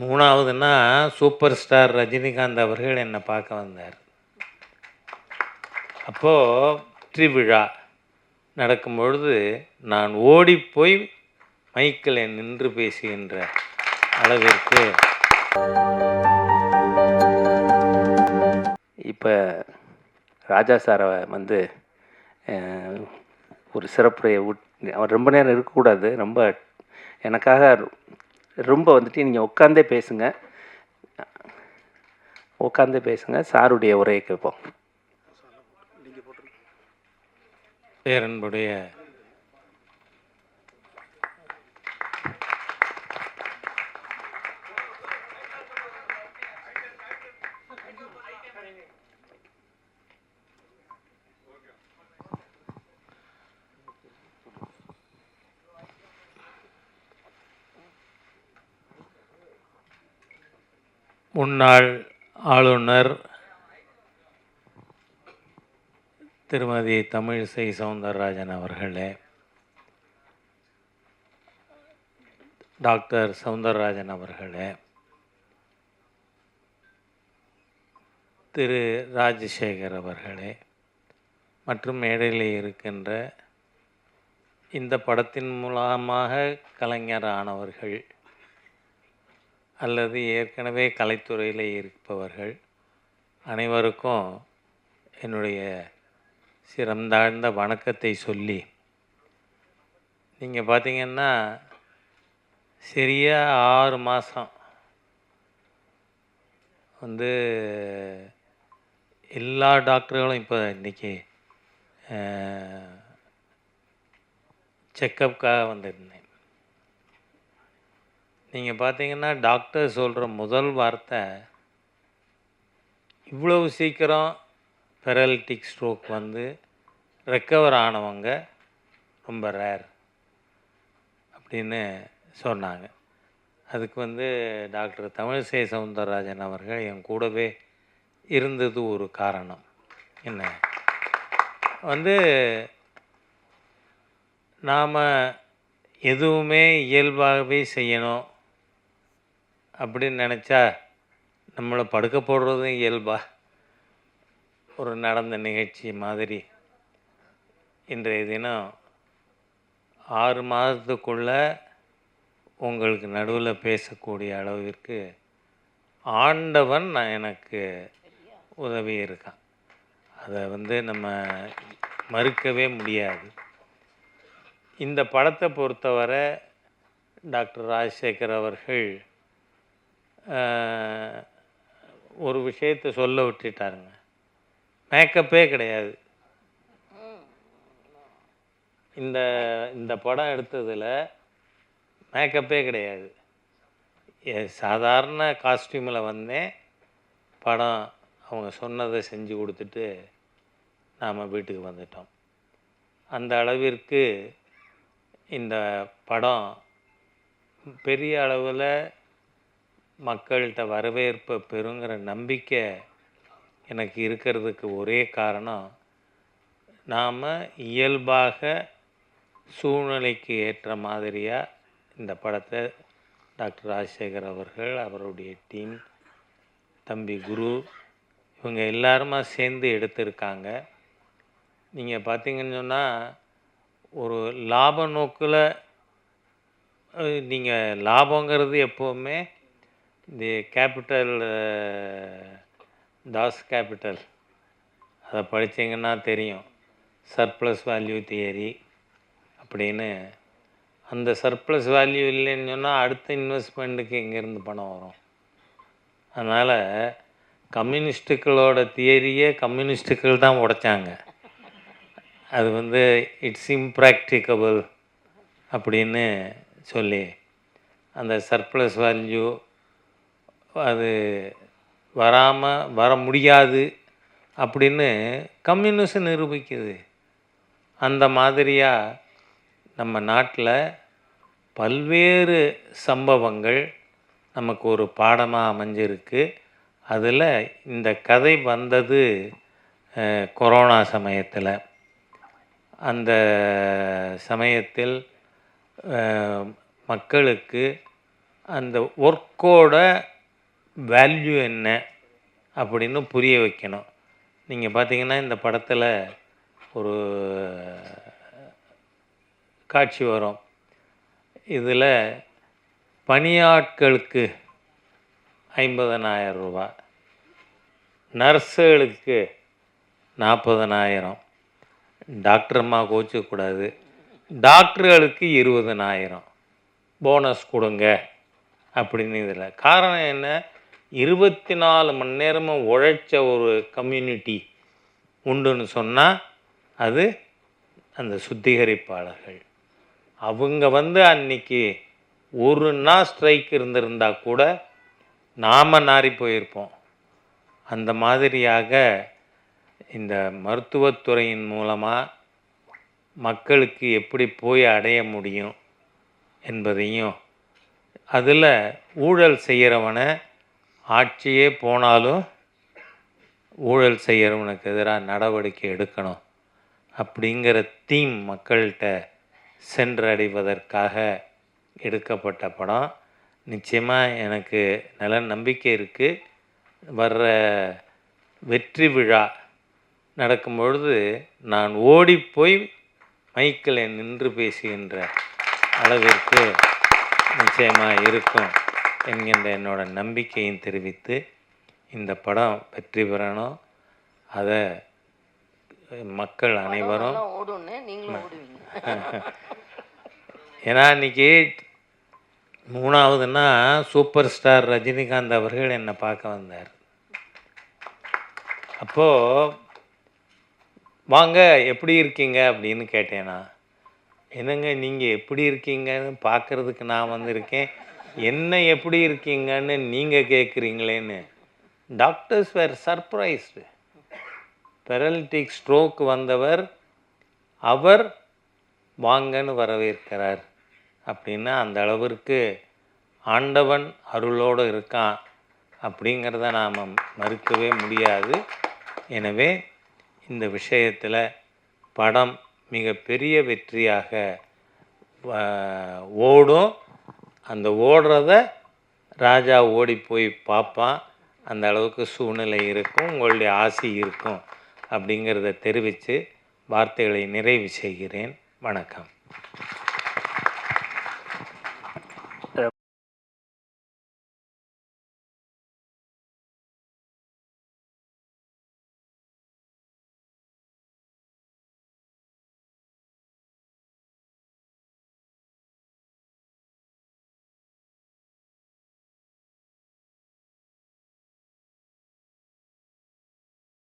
மூணாவதுன்னா super star Rajinikanth அவர்கள் என்னை பார்க்க வந்தார். அப்போது வெற்றி விழா நடக்கும்பொழுது நான் ஓடிப்போய் மைக்கில் நின்று பேசுகின்ற அளவிற்கு. இப்போ ராஜா சாரை வந்து ஒரு சிறப்புரையை அவர் ரொம்ப நேரம் இருக்கக்கூடாது, ரொம்ப எனக்காக ரொம்ப வந்துட்டு நீங்கள் உட்காந்தே பேசுங்க, சாருடைய உரையை கேட்போம். பேரன்புடைய முன்னாள் ஆளுநர் திருமதி தமிழிசை சவுந்தரராஜன் அவர்களே, டாக்டர் சவுந்தரராஜன் அவர்களே, திரு ராஜசேகர் அவர்களே, மற்றும் மேடையில் இருக்கின்ற இந்த படத்தின் மூலமாக கலைஞர் ஆனவர்கள் அல்லது ஏற்கனவே கலைத்துறையில் இருப்பவர்கள் அனைவருக்கும் என்னுடைய சிறந்தாழ்ந்த வணக்கத்தை சொல்லி, நீங்கள் பார்த்தீங்கன்னா சரியாக 6 மாதம் வந்து எல்லா டாக்டர்களும் இப்போ இன்றைக்கி செக்கப்புக்காக வந்திருந்தேன். நீங்கள் பார்த்தீங்கன்னா டாக்டர் சொல்கிற முதல் வார்த்தை, இவ்வளவு சீக்கிரம் பெரலிட்டிக் ஸ்ட்ரோக் வந்து ரெக்கவர் ஆனவங்க ரொம்ப ரேர் அப்படின்னு சொன்னாங்க. அதுக்கு வந்து டாக்டர் தமிழிசை சவுந்தரராஜன் அவர்கள் என் கூடவே இருந்தது ஒரு காரணம். என்ன வந்து நாம் எதுவுமே இயல்பாகவே செய்யணும் அப்படின்னு நினச்சா நம்மளை படுக்க போடுறதும் இயல்பாக ஒரு நடந்த நிகழ்ச்சி மாதிரி இன்றைய தினம் 6 மாதத்துக்குள்ளே உங்களுக்கு நடுவில் பேசக்கூடிய அளவிற்கு ஆண்டவன் எனக்கு உதவி இருக்கான். அதை வந்து நம்ம மறுக்கவே முடியாது. இந்த படத்தை பொறுத்தவரை டாக்டர் ராஜசேகர் அவர்கள் ஒரு விஷயத்தை சொல்ல விட்டுட்டாருங்க. மேக்கப்பே கிடையாது. இந்த படம் எடுத்ததில் மேக்கப்பே கிடையாது. சாதாரண காஸ்டியூமில் வந்தேன். படம் அவங்க சொன்னதை செஞ்சு கொடுத்துட்டு நாம் வீட்டுக்கு வந்துட்டோம். அந்த அளவிற்கு இந்த படம் பெரிய அளவில் மக்கள்கிட்ட வரவேற்பை பெறுங்கிற நம்பிக்கை எனக்கு இருக்கிறதுக்கு ஒரே காரணம், நாம் இயல்பாக சூழ்நிலைக்கு ஏற்ற மாதிரியாக இந்த படத்தை டாக்டர் ராஜசேகர் அவர்கள், அவருடைய டீம், தம்பி குரு, இவங்க எல்லாருமா சேர்ந்து எடுத்திருக்காங்க. நீங்கள் பார்த்தீங்கன்னு சொன்னால் ஒரு லாப நோக்கில் நீங்கள் லாபங்கிறது எப்போவுமே இந்த கேபிட்டல் தாஸ் கேபிட்டல் அதை படித்தீங்கன்னா தெரியும். சர்ப்ளஸ் வேல்யூ தியரி அப்படின்னு. அந்த சர்ப்ளஸ் வேல்யூ இல்லைன்னு சொன்னால் அடுத்த இன்வெஸ்ட்மெண்ட்டுக்கு எங்கேருந்து பணம் வரும்? அதனால் கம்யூனிஸ்ட்டுகளோட தியரியே கம்யூனிஸ்ட்டுகள் தான் உடைச்சாங்க. அது வந்து இட்ஸ் இம்ப்ராக்டிகபிள் அப்படின்னு சொல்லி அந்த சர்ப்ளஸ் வேல்யூ அது வர முடியாது அப்படின்னு கம்யூனிஸ்ட் நிரூபிக்குது. அந்த மாதிரியாக நம்ம நாட்டில் பல்வேறு சம்பவங்கள் நமக்கு ஒரு பாடமாக அமைஞ்சிருக்கு. அதில் இந்த கதை வந்தது கொரோனா சமயத்தில். அந்த சமயத்தில் மக்களுக்கு அந்த ஒர்க்கோட வேல்யூ என்ன அப்படின்னு புரிய வைக்கணும். நீங்கள் பார்த்தீங்கன்னா இந்த படத்தில் ஒரு காட்சி வரும். இதில் பணியாட்களுக்கு 50,000 ரூபா, நர்ஸுகளுக்கு 40,000, டாக்டர்மா கோச்சிக்கக்கூடாது, டாக்டர்களுக்கு 20,000 போனஸ் கொடுங்க அப்படின்னு. இதில் காரணம் என்ன? 24 மணி நேரமும் உழைச்ச ஒரு கம்யூனிட்டி உண்டுன்னு சொன்னால் அது அந்த சுத்திகரிப்பாளர்கள். அவங்க அன்னைக்கு ஒரு நாள் ஸ்ட்ரைக் இருந்திருந்தா கூட நாம் நாறி போயிருப்போம். அந்த மாதிரியாக இந்த மருத்துவத்துறையின் மூலமாக மக்களுக்கு எப்படி போய் அடைய முடியும் என்பதையும், அதில் ஊழல் செய்கிறவனை ஆட்சியே போனாலும் ஊழல் செய்கிறவனுக்கு எதிராக நடவடிக்கை எடுக்கணும் அப்படிங்கிற தீம் மக்கள்கிட்ட சென்றடைவதற்காக எடுக்கப்பட்ட படம். நிச்சயமாக எனக்கு நல்ல நம்பிக்கை இருக்குது. வர்ற வெற்றி விழா நடக்கும்பொழுது நான் ஓடிப்போய் மைக்கில் நின்று பேசுகின்ற அளவிற்கு நிச்சயமாக இருக்கும் என்கின்ற என்னோட நம்பிக்கையும் தெரிவித்து, இந்த படம் வெற்றி பெறணும். அதை மக்கள் அனைவரும் ஏன்னா இன்றைக்கி 3வதுன்னா சூப்பர் ஸ்டார் ரஜினிகாந்த் அவர்கள் என்னை பார்க்க வந்தார். அப்போது வாங்க எப்படி இருக்கீங்க அப்படின்னு கேட்டேனா, என்னங்க நீங்கள் எப்படி இருக்கீங்கன்னு பார்க்குறதுக்கு நான் வந்திருக்கேன், என்ன எப்படி இருக்கீங்கன்னு நீங்கள் கேட்குறீங்களேன்னு. டாக்டர்ஸ் வேர் சர்ப்ரைஸ்டு. பெரலிட்டிக் ஸ்ட்ரோக் வந்தவர் அவர் வாங்கன்னு வரவேற்கிறார் அப்படின்னா அந்த அளவிற்கு ஆண்டவன் அருளோடு இருக்கான் அப்படிங்கிறத நாம் மறுக்கவே முடியாது. எனவே இந்த விஷயத்தில் படம் மிகப்பெரிய வெற்றியாக ஓடும். அந்த ஓடுறத ராஜா ஓடி போய் பார்ப்பான். அந்த அளவுக்கு சூழ்நிலை இருக்கும், உங்களுடைய ஆசி இருக்கும் அப்படிங்கிறத தெரிவித்து வார்த்தைகளை நிறைவு செய்கிறேன். வணக்கம்.